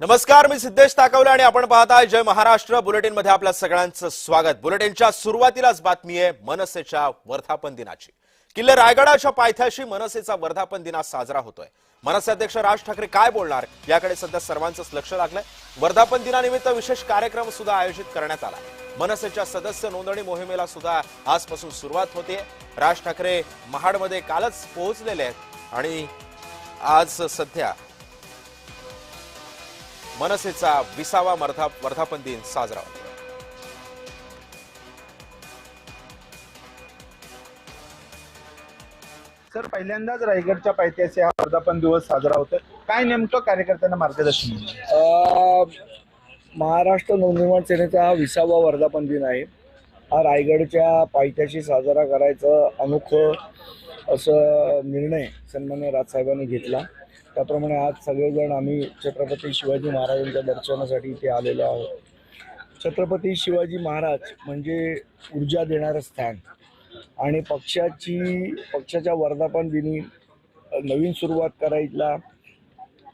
नमस्कार, मी सिद्धेश ताकवले आणि आपण पाहताय जय महाराष्ट्र बुलेटिन मध्ये आपल्या सगळ्यांचं स्वागत। बुलेटिनच्या सुरुवातीलाच बातमी आहे मनसेच्या वर्धापन दिनाची। किल्ले रायगडाच्या पायथ्याशी मनसेचा वर्धापन दिन साजरा होतोय। मनसे अध्यक्ष राज ठाकरे काय बोलणार याकडे सध्या सर्वांचंच लक्ष लागलंय। वर्धापन दिनानिमित्त विशेष कार्यक्रम सुद्धा आयोजित करण्यात आला। मनसेच्या सदस्य नोंदणी मोहिमेला सुद्धा आजपासून सुरुवात होते। राज ठाकरे महाडमध्ये कालच पोहोचलेले आहेत आणि आज सध्या मनसेचा 20वा वर्धापन दिन साजरा होतो। सर, पहिल्यांदाच रायगडच्या पायथ्याशी हा वर्धापन दिवस साजरा होतोय। काय नेमकं कार्यकर्त्यांना मार्गदर्शन? महाराष्ट्र नवनिर्माण सेनेचा हा 20वा वर्धापन दिन आहे। हा रायगडच्या पायथ्याशी साजरा करायचं अनोखं असं निर्णय सन्माननीय राजसाहेबांनी घेतला। त्याप्रमाणे आज सगळेजण आम्ही छत्रपती शिवाजी महाराजांच्या दर्शनासाठी इथे आलेलो आहोत। छत्रपती शिवाजी महाराज म्हणजे ऊर्जा देणारं स्थान आणि पक्षाच्या वर्धापन दिनी नवीन सुरुवात करायला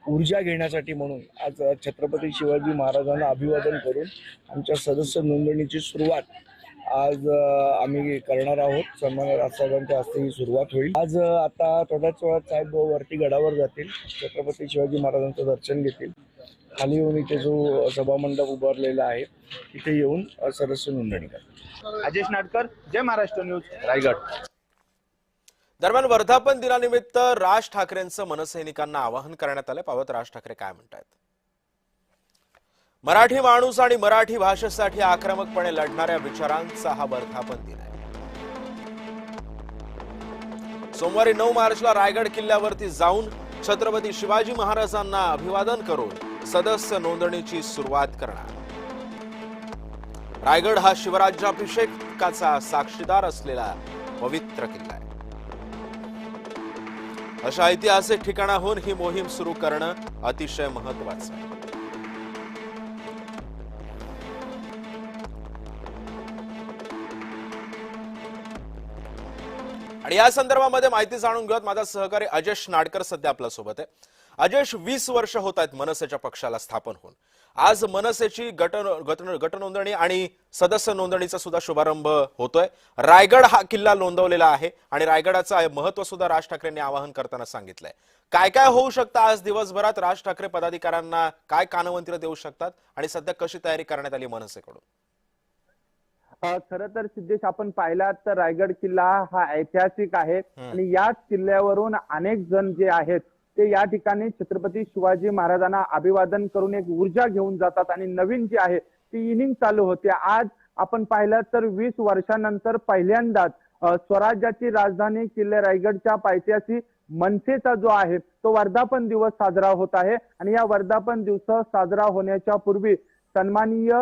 ऊर्जा घेण्यासाठी म्हणून आज छत्रपती शिवाजी महाराजांना अभिवादन करून आमच्या सदस्य नोंदणीची सुरुवात आज आम्ही करणार आहोत। सन्माननीय राजसाहेबांच्या हस्ते ही सुरुवात होईल। आज आता थोड्याच वेळात साहेब वरती गडावर जातील, छत्रपती शिवाजी महाराजांचं दर्शन घेतील। खाली येऊन इथे जो सभामंडप उभारलेला आहे तिथे येऊन सदस्य नोंदणी करतील। अजेश नाटकर, जय महाराष्ट्र न्यूज, रायगड। दरम्यान वर्धापन दिनानिमित्त राज ठाकरेंचं मनसैनिकांना आवाहन करण्यात आलं। पावत राज ठाकरे काय म्हणतात? मराठी माणूस आणि मराठी भाषेसाठी आक्रमकपणे लढणाऱ्या विचारांचा हा वर्धापन दिन आहे। सोमवारी 9 मार्चला रायगड किल्ल्यावरती जाऊन छत्रपती शिवाजी महाराजांना अभिवादन करून सदस्य नोंदणीची सुरुवात करणार। रायगड हा शिवराज्याभिषेकाचा साक्षीदार असलेला पवित्र किल्ला आहे। अशा ऐतिहासिक ठिकाणाहून ही मोहीम सुरू करणं अतिशय महत्त्वाचं आहे। आणि या संदर्भामध्ये माहिती जाणून घेऊयात। माझा सहकारी अजेश नाटकर सध्या आपल्या सोबत आहे। अजेश, 20 वर्ष होत आहेत मनसेच्या पक्षाला स्थापन होऊन। आज मनसेची गट नोंदणी आणि सदस्य नोंदणीचा सुद्धा शुभारंभ होतोय। रायगड हा किल्ला नोंदवलेला आहे आणि रायगडाचं महत्व सुद्धा राज ठाकरेंनी आवाहन करताना सांगितलंय। काय काय होऊ शकतं आज दिवसभरात? राज ठाकरे पदाधिकाऱ्यांना काय कानमंत्र देऊ शकतात आणि सध्या कशी तयारी करण्यात आली मनसेकडून? खरं तर सिद्धेश, आपण पाहिला तर रायगड किल्ला हा ऐतिहासिक आहे आणि याच किल्ल्यावरून अनेक जण जे आहेत ते या ठिकाणी छत्रपती शिवाजी महाराजांना अभिवादन करून एक ऊर्जा घेऊन जातात आणि नवीन जी आहे ती इनिंग चालू होते। आज आपण पाहिलं तर 20 वर्षांनंतर पहिल्यांदाच स्वराज्याची राजधानी किल्ले रायगडच्या पायथ्याशी मनसेचा जो आहे तो वर्धापन दिवस साजरा होत आहे। आणि या वर्धापन दिवस साजरा होण्याच्या पूर्वी सन्माननीय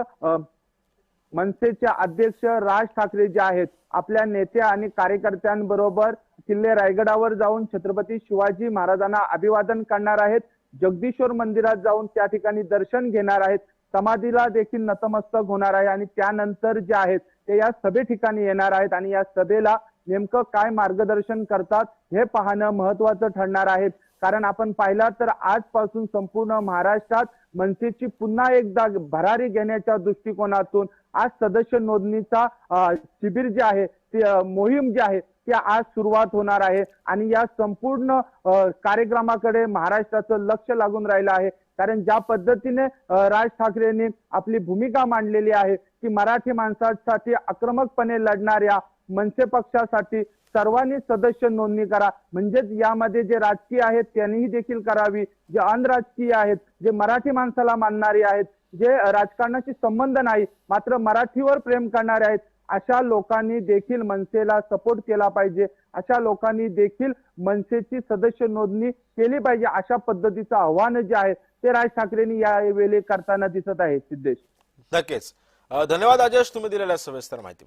मनसेचे अध्यक्ष राज ठाकरे जे आहेत आपल्या नेत्या आणि कार्यकर्त्यांबरोबर किल्ले रायगडावर जाऊन छत्रपती शिवाजी महाराजांना अभिवादन करणार आहेत। जगदीश्वर मंदिरात जाऊन त्या ठिकाणी दर्शन घेणार आहेत। समाधीला देखील नतमस्तक होणार आहे आणि त्यानंतर जे आहेत ते या सभे ठिकाणी येणार आहेत आणि या सभेला नेमकं काय मार्गदर्शन करतात हे पाहणं महत्त्वाचं ठरणार आहे। कारण आपण पाहिला तर आजपासून संपूर्ण महाराष्ट्रात मनसेची पुन्हा एकदा भरारी घेण्याच्या दृष्टिकोनातून आज सदस्य नोंदणीचा शिबिर जे आहे ती मोहीम जी आहे ती आज सुरुवात होणार आहे। आणि या संपूर्ण कार्यक्रमाकडे महाराष्ट्राचं लक्ष लागून राहिलं आहे। कारण ज्या पद्धतीने राज ठाकरेंनी आपली भूमिका मांडलेली आहे की मराठी माणसासाठी आक्रमकपणे लढणाऱ्या मनसे पक्षासाठी सर्वांनी सदस्य नोंदणी करा, म्हणजेच यामध्ये जे राजकीय आहेत त्यांनीही देखील करावी, जे अनराजकीय आहेत, जे मराठी माणसाला मानणारे आहेत, जे राजकारणाशी संबंध नाही मात्र मराठीवर प्रेम करणारे आहेत, अशा लोकांनी देखील मनसेला सपोर्ट केला पाहिजे। अशा लोकांनी देखील मनसेची सदस्य नोंदणी केली पाहिजे। अशा पद्धतीचं आव्हान जे आहे ते राज ठाकरेंनी यावेळी करताना दिसत आहे। सिद्धेश, नक्कीच धन्यवाद अजेश, तुम्ही दिलेल्या सविस्तर माहिती।